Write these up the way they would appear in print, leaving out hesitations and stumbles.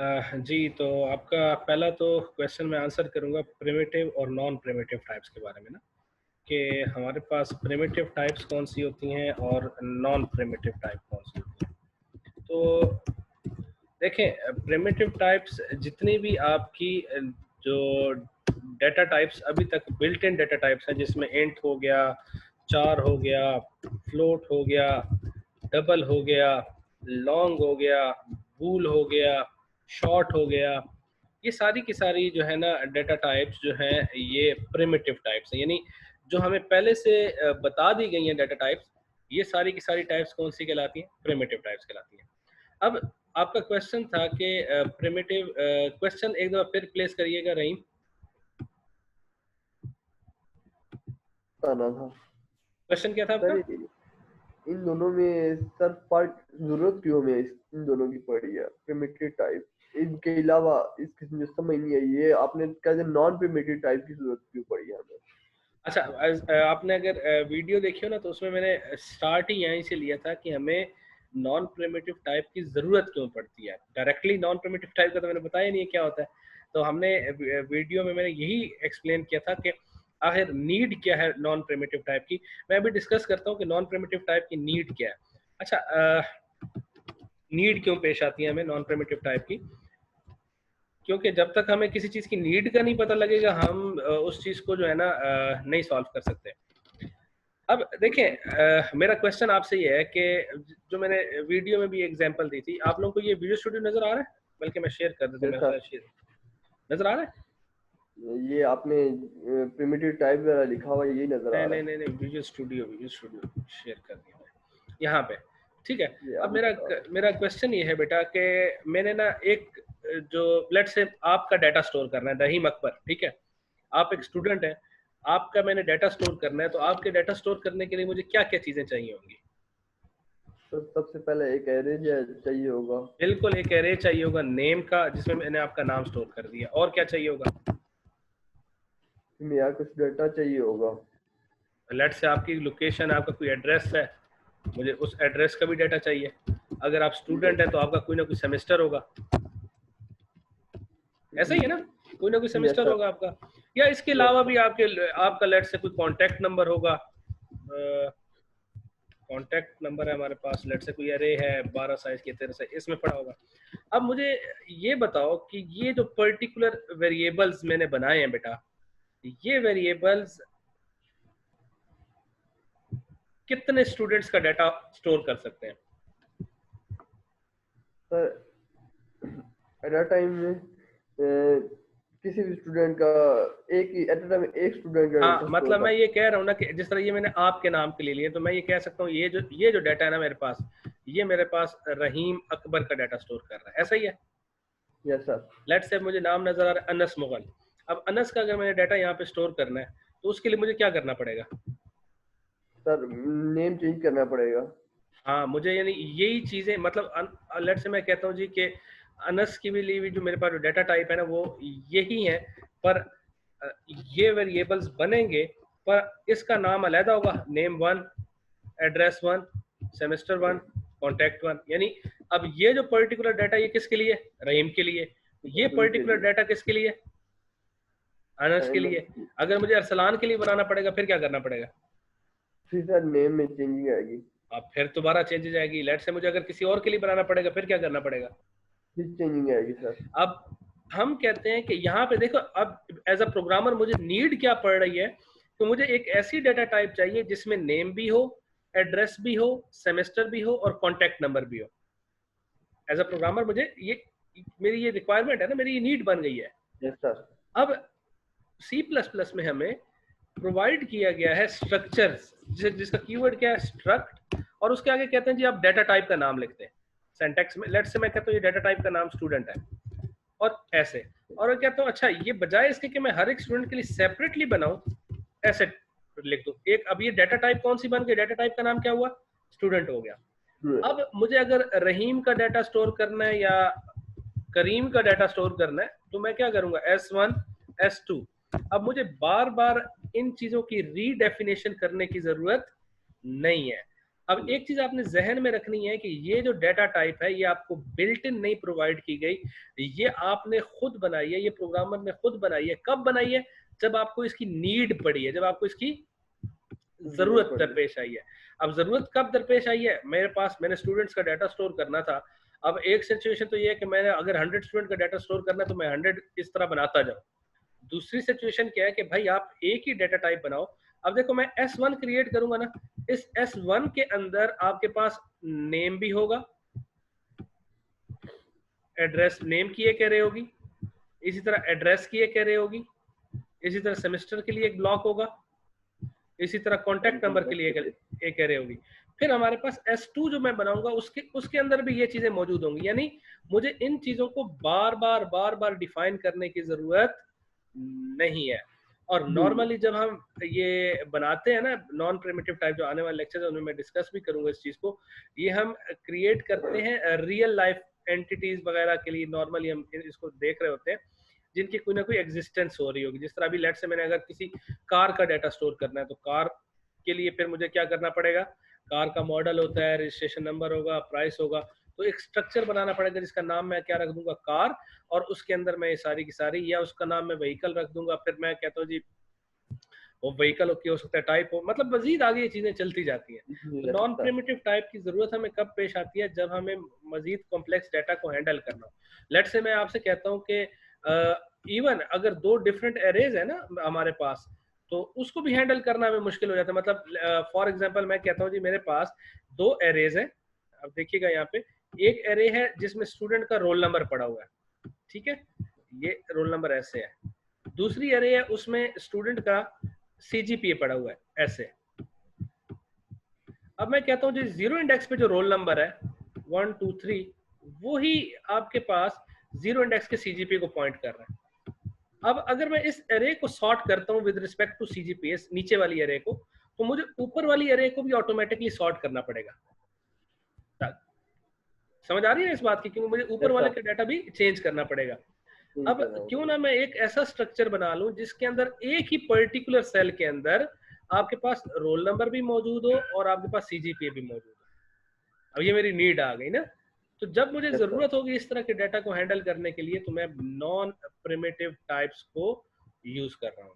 जी, तो आपका पहला तो क्वेश्चन मैं आंसर करूँगा प्रिमिटिव और नॉन प्रिमिटिव टाइप्स के बारे में ना, कि हमारे पास प्रिमिटिव टाइप्स कौन सी होती हैं और नॉन प्रिमिटिव टाइप कौन सी होती हैं। तो देखें, प्रिमिटिव टाइप्स जितनी भी आपकी जो डेटा टाइप्स अभी तक बिल्ट इन डेटा टाइप्स हैं, जिसमें इंट हो गया, चार हो गया, फ्लोट हो गया, डबल हो गया, लॉन्ग हो गया, बूल हो गया, शॉर्ट हो गया, ये सारी की सारी जो है ना डेटा टाइप्स जो हैं ये प्रिमिटिव टाइप्स हैं, यानी जो हमें पहले से बता दी गई हैं डेटा टाइप्स, ये सारी की सारी टाइप्स कौन सी कहलाती हैं? प्रिमिटिव टाइप्स कहलाती हैं। अब आपका क्वेश्चन था कि प्रिमिटिव क्वेश्चन एक दफा फिर प्लेस करिएगा रहीम। आना था क्वेश्चन क्या था आपका? सर, इन दोनों में सर फर्क जरूरत क्यों हमें इन दोनों की पड़ी है? प्रिमिटिव टाइप इनके अलावा इसकी मुझे समझ नहीं आई, ये आपने कहा नॉन प्रिमिटिव टाइप की जरूरत क्यों पड़ी है हमें? अच्छा, आपने अगर वीडियो देखी हो ना, तो उसमें मैंने स्टार्ट ही यहीं से लिया था कि हमें नॉन प्रिमिटिव टाइप की ज़रूरत क्यों पड़ती है। डायरेक्टली नॉन प्रिमिटिव टाइप का तो मैंने बताया नहीं है क्या होता है। तो हमने वीडियो में मैंने यही एक्सप्लेन किया था कि आखिर नीड क्या है नॉन प्रिमिटिव टाइप की। मैं अभी डिस्कस करता हूँ कि नॉन प्रिमिटिव टाइप की नीड क्या है। अच्छा, नीड क्यों पेश आती है हमें नॉन प्रिमिटिव टाइप की? क्योंकि जब तक हमें किसी चीज़ की नीड का नहीं पता लगेगा, हम उस चीज़ को जो है ना नहीं सॉल्व कर सकते। अब देखें, मेरा क्वेश्चन आपसे ये है कि जो मैंने वीडियो में भी एग्जांपल दी थी, आप लोगों को ये वीडियो स्टूडियो नजर आ रहा है? बल्कि मैं शेयर कर देता हूँ, यस मेरा सर, शेयर नजर आ रहा है? ये आपने प्रिमिटिव टाइप वगैरह लिखा हुआ है, यही नजर आ नहीं रहा नहीं है। नहीं नहीं, वीडियो स्टूडियो शेयर कर दिया मैं यहाँ पे। ठीक है। ये अब आपने मेरा बताओ। मेरा क्वेश्चन ये है बेटा कि मैंने ना एक जो लेट से आपका डाटा स्टोर करना है, रहीम अकबर, ठीक है, आप एक स्टूडेंट हैं, आपका मैंने डाटा स्टोर करना है, तो आपके डाटा स्टोर करने के लिए मुझे क्या क्या चीज़ें चाहिए होंगी? तो सबसे पहले एक एरे चाहिए होगा। बिल्कुल, एक एरे चाहिए होगा नेम का, जिसमें मैंने आपका नाम स्टोर कर दिया। और क्या चाहिए होगा? फिर यहाँ कुछ डाटा चाहिए होगा। लेट से आपकी लोकेशन, आपका कोई एड्रेस है, मुझे उस एड्रेस का भी डाटा चाहिए। अगर आप स्टूडेंट यस हैं तो आपका कोई ना कोई सेमेस्टर होगा, ऐसा ही है ना, कोई ना कोई यस सेमेस्टर सर। होगा आपका। या इसके यस अलावा भी सर। आपका लेट से कोई कॉन्टैक्ट नंबर होगा। कॉन्टैक्ट नंबर है हमारे पास, लेट से कोई एरे है 12 साइज के 13 साइज, इसमें पड़ा होगा। अब मुझे ये बताओ कि ये जो पर्टिकुलर वेरिएबल्स मैंने बनाए हैं बेटा, ये वेरिएबल्स कितने स्टूडेंट्स का डाटा स्टोर कर सकते हैं? सर एट अ टाइम में किसी भी स्टूडेंट का एक ही एट अ टाइम एक स्टूडेंट का हाँ, डाटा स्टोर मतलब मैं कर। ये कह रहा हूँ ना कि जिस तरह ये मैंने आपके नाम के लिए लिए, तो मैं ये कह सकता हूँ ये जो डाटा है ना मेरे पास, ये मेरे पास रहीम अकबर का डाटा स्टोर कर रहा है, ऐसा ही है। Yes sir. लेट से मुझे नाम नजर आ रहा है अनस मुगल। अब अनस का अगर मैंने डाटा यहाँ पे स्टोर करना है, तो उसके लिए मुझे क्या करना पड़ेगा? सर नेम चेंज करना पड़ेगा। हाँ, मुझे यानी यही चीजें, मतलब लेट से मैं कहता हूँ जी कि अनस की भी लिए जो मेरे पास जो डाटा टाइप है ना वो यही है, पर ये वेरिएबल्स बनेंगे, पर इसका नाम अलहदा होगा, name one, address one, semester one, contact one. यानी अब ये जो पर्टिकुलर डाटा ये किसके लिए? रहीम के लिए। ये रहीम के पर्टिकुलर लिए। डाटा किसके लिए? अनस के लिए। अगर मुझे अरसलान के लिए बनाना पड़ेगा, फिर क्या करना पड़ेगा? फिर सर नेम में चेंजिंग आएगी। अब फिर दोबारा चेंजेस आएगी। लेट से मुझे अगर किसी और के लिए बनाना पड़ेगा, फिर क्या करना पड़ेगा? फिर चेंजिंग आएगी सर। अब हम कहते हैं कि यहाँ पे देखो, अब एज अ प्रोग्रामर मुझे नीड क्या पड़ रही है, तो मुझे एक ऐसी डाटा टाइप चाहिए जिसमें नेम भी हो, एड्रेस भी हो, सेमेस्टर भी हो और कॉन्टैक्ट नंबर भी हो। एज अ प्रोग्रामर मुझे ये, मेरी ये रिक्वायरमेंट है ना, मेरी ये नीड बन गई है। Yes sir. अब सी प्लस प्लस में हमें प्रोवाइड किया गया है स्ट्रक्चर्स, जिसका कीवर्ड क्या है? स्ट्रक्ट। और उसके आगे कहते हैं जी आप डाटा टाइप का नाम लिखते हैं सेंटेक्स में। लेट से मैं कहता हूँ ये डाटा टाइप का नाम स्टूडेंट है, और ऐसे। और मैं कहता हूँ अच्छा, ये बजाय इसके कि मैं हर एक स्टूडेंट के लिए सेपरेटली बनाऊं, ऐसे लिख दूं एक। अब ये डाटा टाइप कौन सी बन गई? डाटा टाइप का नाम क्या हुआ? स्टूडेंट हो गया। अब मुझे अगर रहीम का डाटा स्टोर करना है या करीम का डाटा स्टोर करना है, तो मैं क्या करूंगा? S1 S2। अब मुझे बार बार इन चीजों की रीडेफिनेशन करने की जरूरत नहीं है। अब एक चीज आपने जहन में रखनी है कि ये जो डेटा टाइप है ये आपको बिल्ट इन नहीं प्रोवाइड की गई, ये आपने खुद बनाई है, ये प्रोग्रामर ने खुद बनाई है। कब बनाई है? जब आपको इसकी नीड पड़ी है, जब आपको इसकी जरूरत दरपेश आई है। अब जरूरत कब दरपेश आई है? मेरे पास, मैंने स्टूडेंट्स का डाटा स्टोर करना था। अब एक सिचुएशन तो ये है कि मैंने अगर 100 स्टूडेंट का डाटा स्टोर करना है तो मैं 100 इस तरह बनाता जाऊं। दूसरी सिचुएशन क्या है कि भाई आप एक ही डाटा टाइप बनाओ। अब देखो मैं S1 क्रिएट करूंगा ना, इस S1 के अंदर आपके पास नेम भी होगा, एड्रेस नेम की एक एरे होगी, इसी तरह एड्रेस की एक एरे होगी, इसी तरह सेमेस्टर के लिए एक ब्लॉक होगा, इसी तरह कॉन्टैक्ट नंबर के लिए एक एरे होगी। फिर हमारे पास S2 जो मैं बनाऊंगा उसके अंदर भी ये चीजें मौजूद होंगी। यानी मुझे इन चीजों को बार बार डिफाइन करने की जरूरत नहीं है। और नॉर्मली जब हम ये बनाते हैं ना नॉन प्रिमिटिव टाइप, जो आने वाले लेक्चर है उनमें मैं डिस्कस भी करूंगा इस चीज को, ये हम क्रिएट करते हैं रियल लाइफ एंटिटीज वगैरह के लिए। नॉर्मली हम इसको देख रहे होते हैं जिनकी कोई ना कोई एग्जिस्टेंस हो रही होगी। जिस तरह अभी लेट से मैंने अगर किसी कार का डाटा स्टोर करना है तो कार के लिए फिर मुझे क्या करना पड़ेगा? कार का मॉडल होता है, रजिस्ट्रेशन नंबर होगा, प्राइस होगा, तो एक स्ट्रक्चर बनाना पड़ेगा जिसका नाम मैं क्या रख दूंगा? कार। और उसके अंदर मैं ये सारी की सारी, या उसका नाम मैं व्हीकल रख दूंगा। फिर मैं कहता हूँ जी वो व्हीकल हो सकता है, टाइप हो, मतलब मजीद आगे ये चीजें चलती जाती हैं। तो नॉन प्रिमिटिव टाइप की जरूरत हमें कब पेश आती है? जब हमें मजीद कॉम्प्लेक्स डाटा को हैंडल करना हो। लेट से मैं आपसे कहता हूँ कि इवन अगर दो डिफरेंट एरेज है ना हमारे पास, तो उसको भी हैंडल करना हमें मुश्किल हो जाता है। मतलब फॉर एग्जांपल मैं कहता हूँ जी मेरे पास दो एरेज हैं। अब देखिएगा यहाँ पे एक एरे है जिसमें स्टूडेंट का रोल नंबर पड़ा हुआ है, ठीक है, ये रोल नंबर ऐसे है। दूसरी एरे है उसमें स्टूडेंट का CGPA पड़ा हुआ है ऐसे। अब मैं कहता हूँ जी जीरो इंडेक्स पे जो रोल नंबर है 1 2 3, वो ही आपके पास जीरो इंडेक्स के CGPA को पॉइंट कर रहा है। अब अगर मैं इस एरे को सॉर्ट करता हूँ विद रिस्पेक्ट टू CGPA, नीचे वाली एरे को, तो मुझे ऊपर वाली एरे को भी ऑटोमेटिकली सॉर्ट करना पड़ेगा। समझ आ रही है इस बात की? क्योंकि मुझे ऊपर वाले का डाटा भी चेंज करना पड़ेगा। अब क्यों ना मैं एक ऐसा स्ट्रक्चर बना लूं जिसके अंदर एक ही पर्टिकुलर सेल के अंदर आपके पास रोल नंबर भी मौजूद हो और आपके पास CGPA भी मौजूद हो। अब ये मेरी नीड आ गई ना, तो जब मुझे जरूरत होगी इस तरह के डाटा को हैंडल करने के लिए तो मैं नॉन प्रिमिटिव टाइप्स को यूज कर रहा हूँ।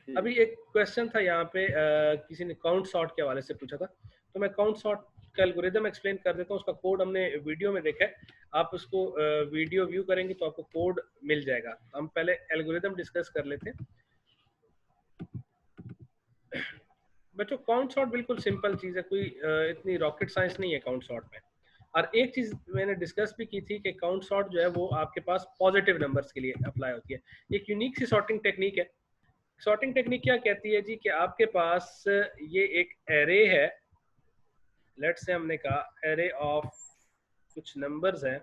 अभी एक क्वेश्चन था यहाँ पे, किसी ने काउंट सॉर्ट के हवाले से पूछा था, तो मैं काउंट सॉर्ट का एल्गोरिदम एक्सप्लेन कर देता हूँ। उसका कोड हमने वीडियो में देखा है, आप उसको वीडियो व्यू करेंगे तो आपको कोड मिल जाएगा। हम पहले एल्गोरिदम डिस्कस कर लेते हैं। बच्चों काउंट सॉर्ट बिल्कुल सिंपल चीज है, कोई इतनी रॉकेट साइंस नहीं है काउंट सॉर्ट में। और एक चीज मैंने डिस्कस भी की थी कि काउंट सॉर्ट जो है वो आपके पास पॉजिटिव नंबर्स के लिए अप्लाई होती है। एक यूनिक सी सॉर्टिंग टेक्निक है। सॉर्टिंग टेक्निक क्या कहती है जी कि आपके पास ये एक एरे है, लेट्स से हमने कहा एरे ऑफ कुछ नंबर्स हैं।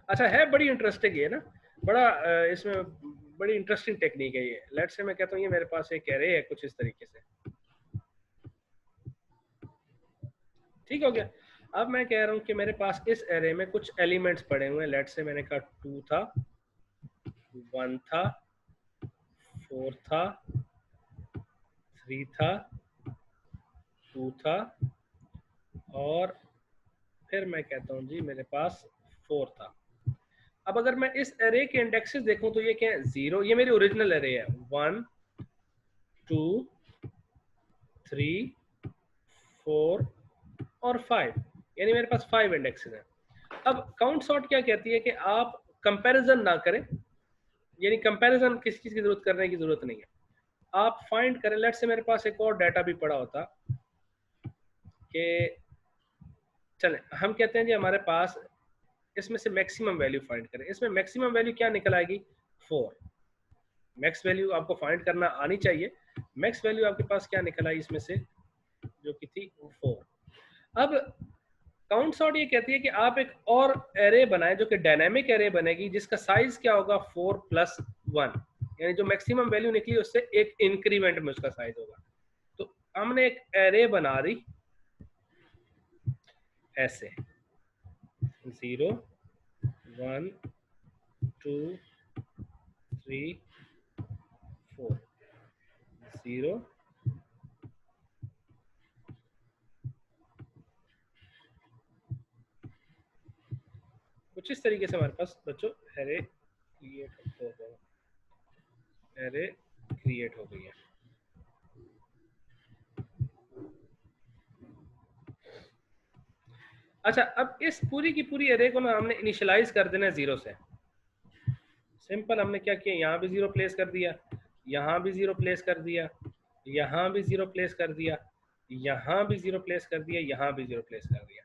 अच्छा है, बड़ी इंटरेस्टिंग है ना, बड़ा इसमें बड़ी इंटरेस्टिंग टेक्निक है ये। लेट्स से मैं कहता हूँ ये मेरे पास एक एरे है कुछ इस तरीके से, ठीक हो गया। अब मैं कह रहा हूँ कि मेरे पास इस एरे में कुछ एलिमेंट्स पड़े हुए हैं। लेट्स से मैंने कहा 2 था, 1 था, 4 था, 3 था, 2 था, और फिर मैं कहता हूँ जी मेरे पास 4 था। अब अगर मैं इस एरे के इंडेक्सेस देखूं तो ये क्या है? 0, ये मेरी ओरिजिनल एरे है। 1 2 3 4 और 5, यानी मेरे पास 5 इंडेक्सेस हैं। अब काउंट सॉर्ट क्या कहती है कि आप कंपैरिजन ना करें, यानी कंपैरिजन किसी चीज की जरूरत करने की जरूरत नहीं है, आप फाइंड करें। लेट से मेरे पास एक और डाटा भी पड़ा होता कि चले हम कहते हैं जी हमारे पास इसमें से मैक्सिमम वैल्यू फाइंड करें। इसमें मैक्सिमम वैल्यू क्या निकल आएगी? 4। मैक्स वैल्यू आपको फाइंड करना आनी चाहिए। मैक्स वैल्यू आपके पास क्या निकल आई इसमें से, जो कि थी 4। अब काउंट सॉर्ट ये कहती है कि आप एक और एरे बनाएं जो कि डायनामिक एरे बनेगी, जिसका साइज क्या होगा? 4 + 1, यानी जो मैक्सिमम वैल्यू निकली उससे एक इंक्रीमेंट में उसका साइज होगा। तो हमने एक एरे बना दी ऐसे 0 1 2 3 4, 0 कुछ इस तरीके से हमारे पास बच्चों एरे क्रिएट हो गया, एरे क्रिएट हो गई है। अच्छा, अब इस पूरी की पूरी एरे को ना हमने इनिशियलाइज कर देना है 0 से। सिंपल, हमने क्या किया, यहाँ भी 0 प्लेस कर दिया, यहाँ भी 0 प्लेस कर दिया, यहाँ भी 0 प्लेस कर दिया, यहाँ भी 0 प्लेस कर दिया, यहाँ भी 0 प्लेस कर दिया।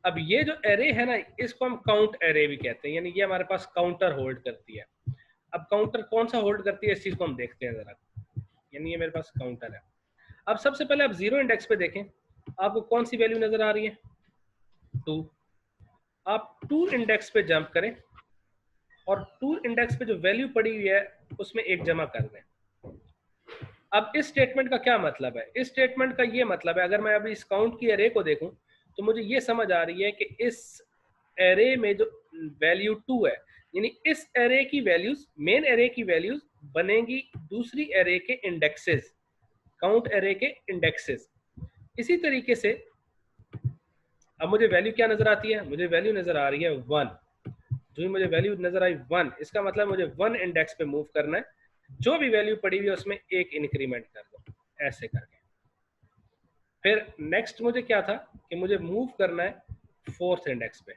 अब ये जो एरे है ना, इसको हम काउंट एरे भी कहते हैं, यानी ये हमारे पास काउंटर होल्ड करती है। अब काउंटर कौन सा होल्ड करती है, इस चीज को हम देखते हैं जरा। यानी ये मेरे पास काउंटर है। अब सबसे पहले आप 0 इंडेक्स पे देखें, आपको कौन सी वैल्यू नजर आ रही है, 2। आप 2 इंडेक्स पे जंप करें और 2 इंडेक्स पे जो वैल्यू पड़ी हुई है उसमें 1 जमा कर दें। अब इस स्टेटमेंट का क्या मतलब है, इस स्टेटमेंट का ये मतलब है, अगर मैं अभी इस काउंट की एरे को देखूं तो मुझे ये समझ आ रही है कि इस एरे में जो वैल्यू 2 है, यानी इस एरे की वैल्यूज, मेन एरे की वैल्यूज बनेंगी दूसरी एरे के इंडेक्सेस, काउंट एरे के इंडेक्सेस। इसी तरीके से अब मुझे वैल्यू क्या नजर आती है, मुझे वैल्यू नजर आ रही है 1। जो मुझे वैल्यू नजर आई 1, इसका मतलब मुझे 1 इंडेक्स पे मूव करना है, जो भी वैल्यू पड़ी हुई है उसमें 1 इंक्रीमेंट कर दो, ऐसे करके। फिर नेक्स्ट मुझे क्या था कि मुझे मूव करना है 4th इंडेक्स पे।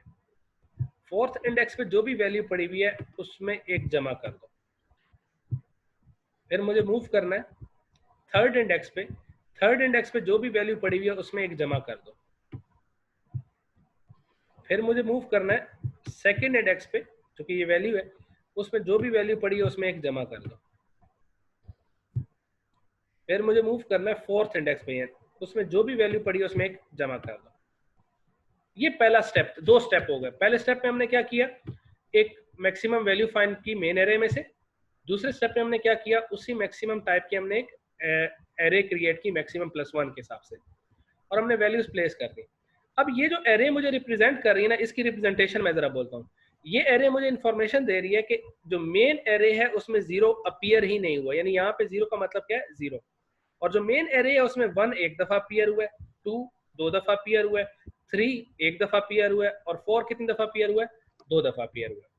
4th इंडेक्स पे जो भी वैल्यू पड़ी हुई है उसमें 1 जमा कर दो। फिर मुझे मूव करना है 3rd इंडेक्स पे। 3rd इंडेक्स पे जो भी वैल्यू पड़ी हुई है उसमें 1 जमा कर दो। फिर मुझे मूव करना है 2nd इंडेक्स पे, क्योंकि ये वैल्यू है, उसमें जो भी वैल्यू पड़ी है उसमें 1 जमा कर दो। फिर मुझे मूव करना है 4th इंडेक्स पे, उसमें जो भी वैल्यू पड़ी है उसमें 1 जमा कर दो। ये पहला स्टेप, 2 स्टेप हो गए। पहले स्टेप में हमने क्या किया, एक मैक्सिमम वैल्यू फाइंड की मेन एरे में से। दूसरे स्टेप में हमने क्या किया, उसी मैक्सिमम टाइप की हमने एक एरे क्रिएट की मैक्सिमम +1 के हिसाब से, और हमने वैल्यूज प्लेस कर दी। अब ये जो एरे मुझे रिप्रेजेंट कर रही है ना, इसकी रिप्रेजेंटेशन मैं जरा बोलता हूँ। ये एरे मुझे इंफॉर्मेशन दे रही है कि जो मेन एरे है उसमें 0 अपीयर ही नहीं हुआ, यानी यहाँ पे 0 का मतलब क्या है, 0। और जो मेन एरे है उसमें 1 एक दफा अपीयर हुआ है, 2 2 दफा अपीयर हुआ है, 3 एक दफा अपीयर हुआ है, और 4 कितनी दफा अपीयर हुआ है, 2 दफा अपीयर हुआ है।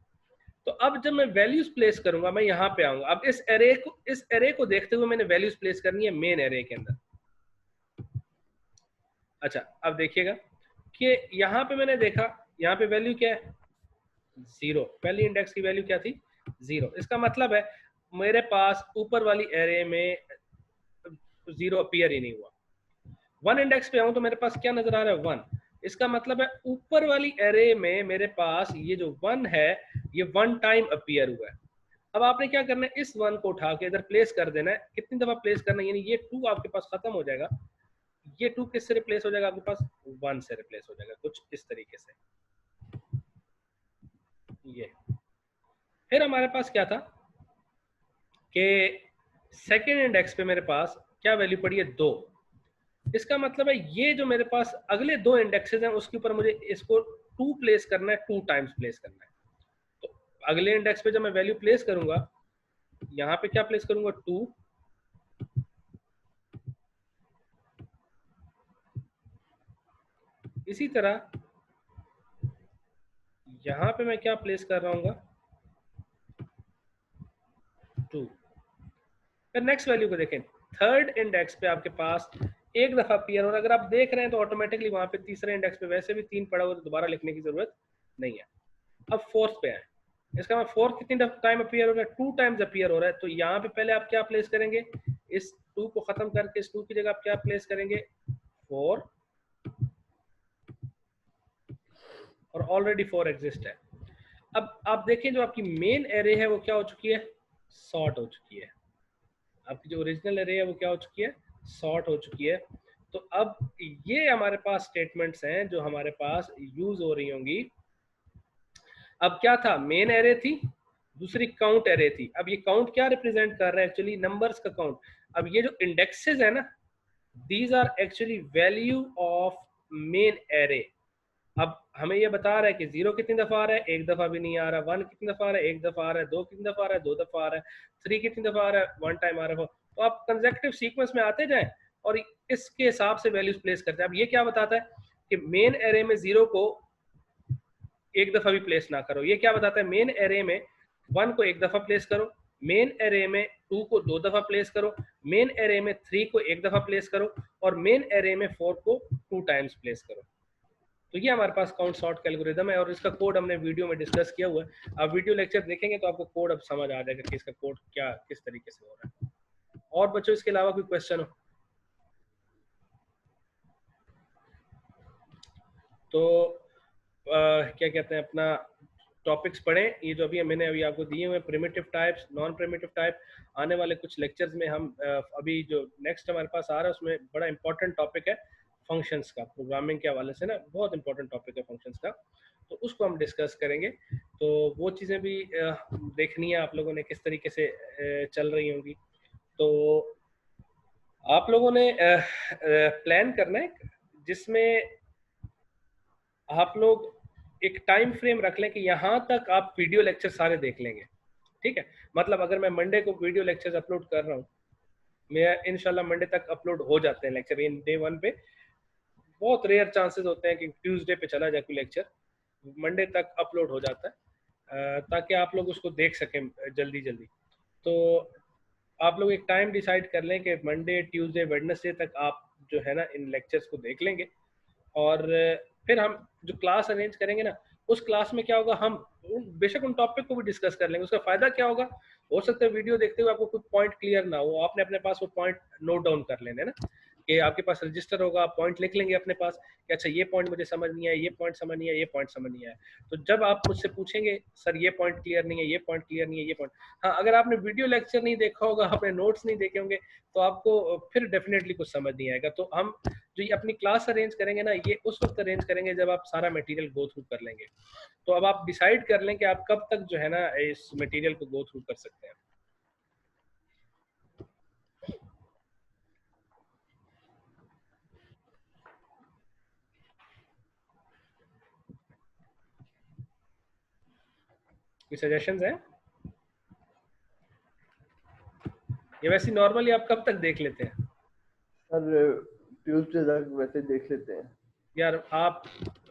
तो अब जब मैं वैल्यूज प्लेस करूंगा, मैं यहाँ पे आऊंगा। अब इस एरे को देखते हुए मैंने वैल्यूज प्लेस करनी है मेन एरे के अंदर। अच्छा, अब देखिएगा कि यहाँ पे मैंने देखा, यहाँ पे वैल्यू क्या है, 0। पहली इंडेक्स की वैल्यू क्या थी, 0। इसका मतलब है मेरे पास ऊपर वाली एरे में 0 अपीयर ही नहीं हुआ। 1 इंडेक्स पे आऊं तो मेरे पास क्या नजर आ रहा है, 1। इसका मतलब है ऊपर वाली एरे में मेरे पास ये जो 1 है, ये 1 टाइम अपीयर हुआ है। अब आपने क्या करना है, इस 1 को उठा के इधर प्लेस कर देना है। कितनी दफा प्लेस करना है, यानी ये 2 आपके पास खत्म हो जाएगा। ये 2 किससे रिप्लेस हो जाएगा, आपके पास 1 से रिप्लेस हो जाएगा, कुछ इस तरीके से। ये फिर हमारे पास क्या था कि 2nd इंडेक्स पे मेरे पास क्या वैल्यू पड़ी है, 2। इसका मतलब है ये जो मेरे पास अगले 2 इंडेक्सेस हैं उसके ऊपर मुझे इसको 2 प्लेस करना है, 2 टाइम्स प्लेस करना है। तो अगले इंडेक्स पे जब मैं वैल्यू प्लेस करूंगा, यहाँ पे क्या प्लेस करूंगा, 2। इसी तरह यहाँ पे मैं क्या प्लेस कर रहा हूँ, 2। फिर नेक्स्ट वैल्यू को देखें, 3rd इंडेक्स पे आपके पास एक दफा अपीयर, और अगर आप देख रहे हैं तो ऑटोमेटिकली वहां पे तीसरे इंडेक्स पे वैसे भी 3 पड़ा हुआ, तो दोबारा लिखने की जरूरत नहीं है। अब 4th पे आए, इसका मतलब 4th कितनी टाइम अपीयर हो रहा है, 2 टाइम्स अपीयर हो रहा है। तो यहाँ पे पहले आप क्या प्लेस करेंगे, इस 2 को खत्म करके इस 2 की जगह आप क्या प्लेस करेंगे, 4, और ऑलरेडी 4 एग्जिस्ट है। अब आप देखें जो आपकी मेन एरे है वो क्या हो चुकी है, सॉर्ट हो चुकी है। आपकी जो ओरिजिनल एरे है वो क्या हो चुकी है, सॉर्ट हो चुकी है। तो अब ये हमारे पास स्टेटमेंट्स हैं जो हमारे पास यूज हो रही होंगी। अब क्या था, मेन एरे थी, दूसरी काउंट एरे थी। अब ये काउंट क्या रिप्रेजेंट कर रहा है, एक्चुअली नंबर्स का काउंट। अब ये जो इंडेक्सेस है ना, these are actually value of main array. अब हमें ये बता रहा है कि 0 कितनी दफा आ रहा है, 1 दफा भी नहीं आ रहा। 1 कितनी दफा आ रहा है, 1 दफा आ रहा है। 2 कितनी दफा आ रहा है, 2 दफा आ रहा है। 3 कितनी दफा आ रहा है, 1 टाइम आ रहा है। तो आप कंसेक्यूटिव सीक्वेंस में आते जाएं और इसके हिसाब से वैल्यूज प्लेस करते हैं। अब ये क्या बताता है कि मेन एरे में 0 को एक दफा भी प्लेस ना करो। ये क्या बताता है, मेन एरे में 1 को एक दफा प्लेस करो, मेन एरे में 2 को 2 दफा प्लेस करो, मेन एरे में 3 को एक दफा प्लेस करो, और मेन एरे में 4 को 2 टाइम्स प्लेस करो। तो ये हमारे पास काउंट सॉर्ट का एल्गोरिथम है, और इसका कोड हमने वीडियो में डिस्कस किया हुआ है। आप वीडियो लेक्चर देखेंगे तो आपको कोड अब समझ आ जाएगा कि इसका कोड क्या किस तरीके से हो रहा है। और बच्चों इसके अलावा कोई क्वेश्चन हो तो क्या कहते हैं, अपना टॉपिक्स पढ़ें। ये जो अभी मैंने अभी आपको दिए हुए primitive types, non primitive type, आने वाले कुछ लेक्चर्स में हम अभी जो नेक्स्ट हमारे पास आ रहा है उसमें बड़ा इंपॉर्टेंट टॉपिक है फंक्शंस का। प्रोग्रामिंग के हवाले से ना बहुत इंपॉर्टेंट टॉपिक है फंक्शंस का, तो उसको हम डिस्कस करेंगे। तो वो चीज़ें भी देखनी है आप लोगों ने किस तरीके से चल रही होंगी। तो आप लोगों ने प्लान करना है जिसमें आप लोग एक टाइम फ्रेम रख लें कि यहाँ तक आप वीडियो लेक्चर सारे देख लेंगे। ठीक है, मतलब अगर मैं मंडे को वीडियो लेक्चर्स अपलोड कर रहा हूँ, मैं इंशाल्लाह मंडे तक अपलोड हो जाते हैं लेक्चर इन डे 1 पे। बहुत रेयर चांसेस होते हैं कि ट्यूसडे पे चला जाए कोई लेक्चर, मंडे तक अपलोड हो जाता है ताकि आप लोग उसको देख सकें जल्दी जल्दी। तो आप लोग एक टाइम डिसाइड कर लें कि मंडे ट्यूसडे वेडनेसडे तक आप जो है ना इन लेक्चर्स को देख लेंगे, और फिर हम जो क्लास अरेंज करेंगे ना, उस क्लास में क्या होगा, हम बेशक उन टॉपिक को भी डिस्कस कर लेंगे। उसका फायदा क्या होगा, हो सकता है वीडियो देखते हुए आपको कुछ पॉइंट क्लियर ना हो, आपने अपने पास वो पॉइंट नोट डाउन कर लेने ना, कि आपके पास रजिस्टर होगा, आप पॉइंट लिख लेंगे अपने पास कि अच्छा ये पॉइंट मुझे समझ नहीं आया, ये पॉइंट समझ नहीं आया, ये पॉइंट समझ नहीं आया। तो जब आप मुझसे पूछेंगे सर ये पॉइंट क्लियर नहीं है, ये पॉइंट क्लियर नहीं है, ये पॉइंट, हाँ अगर आपने वीडियो लेक्चर नहीं देखा होगा, आपने नोट्स नहीं देखे होंगे, तो आपको फिर डेफिनेटली कुछ समझ नहीं आएगा। तो हम जो ये अपनी क्लास अरेंज करेंगे ना, ये उस वक्त अरेंज करेंगे जब आप सारा मटेरियल गो थ्रू कर लेंगे। तो अब आप डिसाइड कर लें कि आप कब तक जो है ना इस मटेरियल को गो थ्रू कर सकते हैं। कोई सजेशंस हैं? ये वैसे नॉर्मली आप कब तक देख लेते हैं? सर ट्यूसडे तक वैसे देख लेते हैं। यार आप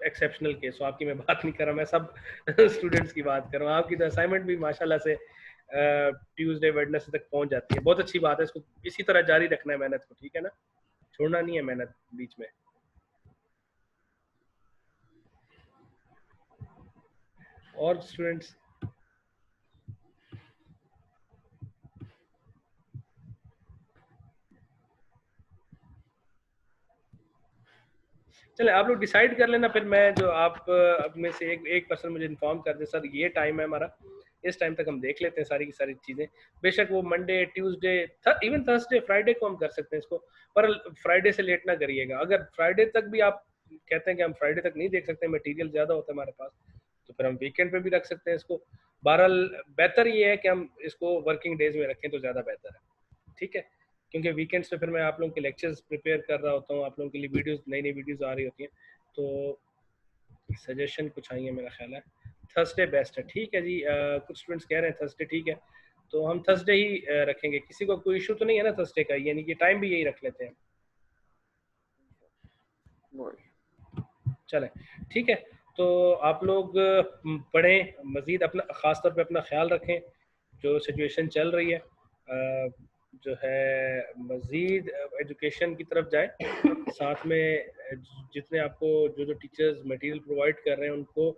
एक्सेप्शनल केस हो, आपकी मैं बात नहीं कर रहा, मैं सब स्टूडेंट्स की बात कर रहा हूँ। आपकी तो असाइनमेंट भी माशाल्लाह से ट्यूसडे वेडनेसडे तक पहुंच जाती है, बहुत अच्छी बात है। इसको इसी तरह जारी रखना है मेहनत को, ठीक है ना, छोड़ना नहीं है मेहनत बीच में। और स्टूडेंट्स चले आप लोग डिसाइड कर लेना, फिर मैं जो आप में से एक पर्सन मुझे इन्फॉर्म कर दे, सर ये टाइम है हमारा, इस टाइम तक हम देख लेते हैं सारी की सारी चीजें। बेशक वो Monday Tuesday even Thursday Friday को हम कर सकते हैं इसको, पर फ्राइडे से लेट ना करिएगा। अगर फ्राइडे तक भी आप कहते हैं कि हम फ्राइडे तक नहीं देख सकते, मटेरियल ज्यादा होता है हमारे पास, तो फिर हम वीकेंड पे भी रख सकते हैं इसको। बहरहाल बेहतर ये है कि हम इसको वर्किंग डेज में रखें तो ज्यादा बेहतर है, ठीक है, क्योंकि वीकेंड्स पे फिर मैं आप लोगों के लेक्चर्स प्रिपेयर कर रहा होता हूँ, आप लोगों के लिए वीडियोस नई नई वीडियोस आ रही होती हैं। तो सजेशन कुछ आई है, मेरा ख्याल है थर्सडे बेस्ट है। ठीक है जी, कुछ स्टूडेंट्स कह रहे हैं थर्सडे ठीक है, तो हम थर्सडे ही रखेंगे। किसी को कोई इशू तो नहीं है ना थर्सडे का, यानी कि टाइम भी यही रख लेते हैं। चलें ठीक है, तो आप लोग पढ़ें मज़ीद, अपना ख़ास तौर पे अपना ख्याल रखें, जो सिचुएशन चल रही है जो है मज़ीद एजुकेशन की तरफ जाए, साथ में जितने आपको जो टीचर्स मटेरियल प्रोवाइड कर रहे हैं उनको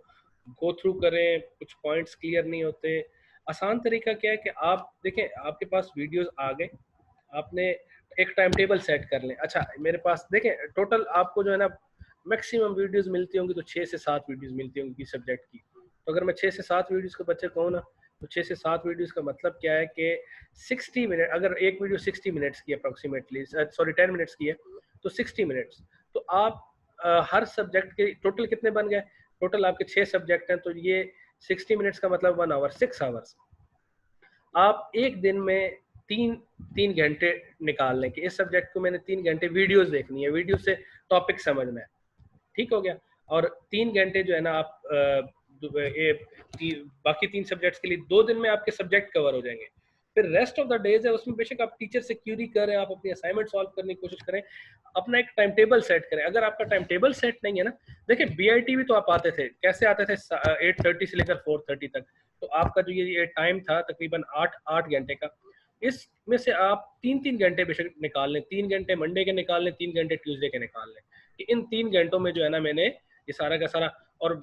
गो थ्रू करें। कुछ पॉइंट्स क्लियर नहीं होते, आसान तरीका क्या है कि आप देखें आपके पास वीडियोस आ गए, आपने एक टाइम टेबल सेट कर लें। अच्छा मेरे पास देखें टोटल आपको जो है ना मैक्सिमम वीडियोस मिलती होंगी तो 6 से 7 वीडियोस मिलती होंगी सब्जेक्ट की। तो अगर मैं 6 से 7 वीडियोस के बच्चे कहूँ ना, तो 6 से 7 वीडियोस का मतलब क्या है कि 60 मिनट, अगर एक वीडियो 60 मिनट्स की अप्रोक्सीमेटली, सॉरी 10 मिनट्स की है, तो 60 मिनट्स। तो आप हर सब्जेक्ट के टोटल कितने बन गए, टोटल आपके 6 सब्जेक्ट हैं, तो ये 60 मिनट्स का मतलब 1 आवर, 6 आवर्स। आप एक दिन में तीन घंटे निकाल लें कि इस सब्जेक्ट को मैंने 3 घंटे वीडियोस देखनी है, वीडियो से टॉपिक समझना है, ठीक हो गया। और 3 घंटे जो है ना आप बाकी 3 सब्जेक्ट्स के लिए 2 दिन में आपके सब्जेक्ट कवर हो जाएंगे। फिर रेस्ट ऑफ द डेज है उसमें बेशक आप टीचर से क्यूरी करें, आप अपनी असाइनमेंट सॉल्व करने की कोशिश करें, अपना एक टाइम टेबल सेट करें। अगर आपका टाइम टेबल सेट नहीं है ना, देखिए बीआईटी भी तो आप आते थे, कैसे आते थे 8:30 से लेकर 4:30 तक, तो आपका जो ये टाइम था तकरीबन 8 घंटे का, इसमें से आप 3-3 घंटे बेशक निकाल लें, 3 घंटे मंडे के निकाल लें, 3 घंटे ट्यूसडे के निकाल लें, कि इन 3 घंटों में जो है ना मैंने ये सारा का सारा, और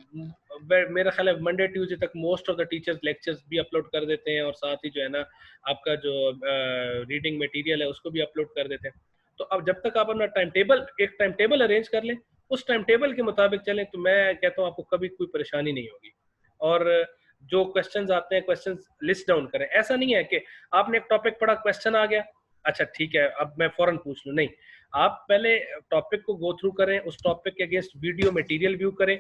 मेरा ख्याल है मंडे ट्यूसडे तक most of the teachers lectures भी अपलोड कर देते हैं, और साथ ही जो है ना आपका जो रीडिंग मटेरियल है उसको भी अपलोड कर देते हैं। तो अब जब तक आप अपना एक टाइम टेबल अरेंज कर लें, उस टाइम टेबल के मुताबिक चलें, तो मैं कहता हूँ आपको कभी कोई परेशानी नहीं होगी। और जो क्वेश्चंस आते हैं, क्वेश्चंस लिस्ट डाउन करें। ऐसा नहीं है कि आपने एक टॉपिक पढ़ा, क्वेश्चन आ गया, अच्छा ठीक है अब मैं फौरन पूछ लूँ, नहीं, आप पहले टॉपिक को गो थ्रू करें, उस टॉपिक के अगेंस्ट वीडियो मटेरियल व्यू करें,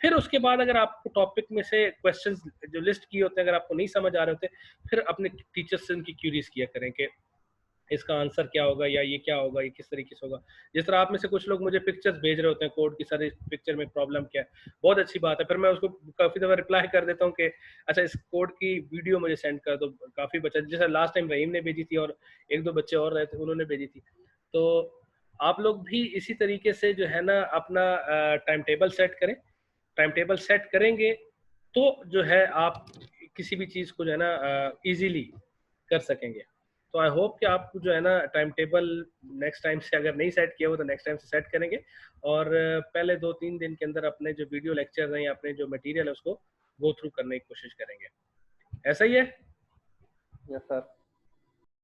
फिर उसके बाद अगर आपको टॉपिक में से क्वेश्चंस जो लिस्ट किए होते हैं अगर आपको नहीं समझ आ रहे होते, फिर अपने टीचर से उनकी क्यूरीज किया करें कि इसका आंसर क्या होगा, या ये क्या होगा, ये किस तरीके से होगा। जिस तरह आप में से कुछ लोग मुझे पिक्चर्स भेज रहे होते हैं कोड की, सर इस पिक्चर में प्रॉब्लम क्या है, बहुत अच्छी बात है, फिर मैं उसको काफ़ी दफ़ा रिप्लाई कर देता हूँ कि अच्छा इस कोड की वीडियो मुझे सेंड कर दो। काफ़ी बच्चा, जैसे लास्ट टाइम रहीम ने भेजी थी और एक दो बच्चे और रहे थे उन्होंने भेजी थी, तो आप लोग भी इसी तरीके से जो है ना अपना टाइम टेबल सेट करें। टाइम टेबल सेट करेंगे तो जो है आप किसी भी चीज़ को जो है ना इजीली कर सकेंगे। तो आई होप कि आप जो है ना टाइम टेबल नेक्स्ट टाइम से, अगर नहीं सेट किया हो तो नेक्स्ट टाइम से सेट करेंगे, और पहले 2-3 दिन के अंदर अपने जो वीडियो लेक्चर हैं या अपने जो मटेरियल है उसको गो थ्रू करने की कोशिश करेंगे। ऐसा ही है? Yes sir.